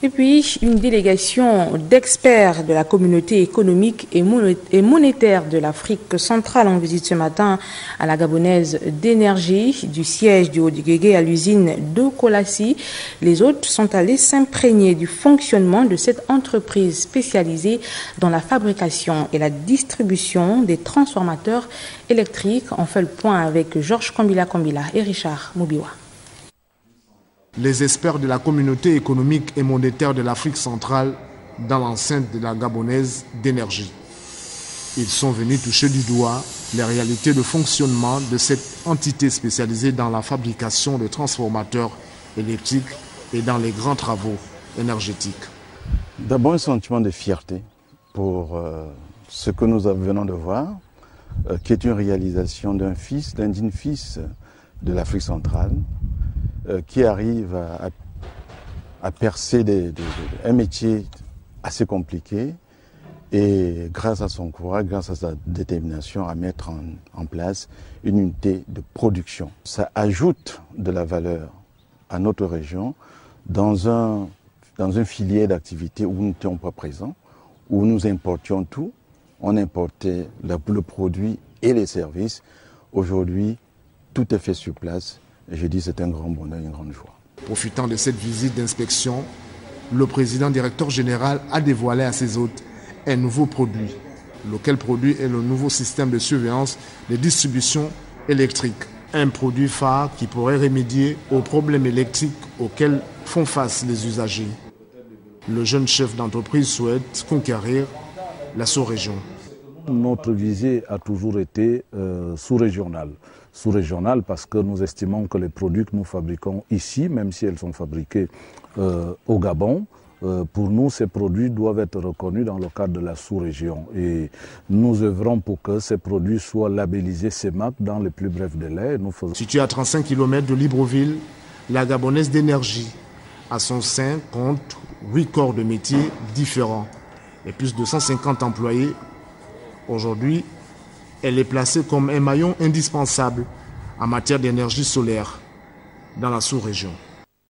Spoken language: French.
Et puis, une délégation d'experts de la communauté économique et monétaire de l'Afrique centrale en visite ce matin à la Gabonaise d'énergie du siège du Haut-Guégué à l'usine de Kolassi. Les autres sont allés s'imprégner du fonctionnement de cette entreprise spécialisée dans la fabrication et la distribution des transformateurs électriques. On fait le point avec Georges Kombila et Richard Moubiwa. Les experts de la communauté économique et monétaire de l'Afrique centrale dans l'enceinte de la Gabonaise d'énergie. Ils sont venus toucher du doigt les réalités de fonctionnement de cette entité spécialisée dans la fabrication de transformateurs électriques et dans les grands travaux énergétiques. D'abord un sentiment de fierté pour ce que nous venons de voir, qui est une réalisation d'un digne fils de l'Afrique centrale, qui arrive à percer un métier assez compliqué et grâce à son courage, grâce à sa détermination à mettre en place une unité de production. Ça ajoute de la valeur à notre région dans un filière d'activité où nous n'étions pas présents, où nous importions tout. On importait le produit et les services. Aujourd'hui, tout est fait sur place. Et je dis c'est un grand bonheur, une grande joie. Profitant de cette visite d'inspection, le président directeur général a dévoilé à ses hôtes un nouveau produit. Lequel produit est le nouveau système de surveillance de distribution électrique. Un produit phare qui pourrait remédier aux problèmes électriques auxquels font face les usagers. Le jeune chef d'entreprise souhaite conquérir la sous-région. Notre visée a toujours été sous-régionale. Sous-régionale parce que nous estimons que les produits que nous fabriquons ici, même si elles sont fabriquées au Gabon, pour nous, ces produits doivent être reconnus dans le cadre de la sous-région. Et nous œuvrons pour que ces produits soient labellisés CEMAC dans les plus brefs délais. Située à 35 km de Libreville, la Gabonaise d'énergie, à son sein, compte 8 corps de métiers différents et plus de 150 employés. Aujourd'hui, elle est placée comme un maillon indispensable en matière d'énergie solaire dans la sous-région.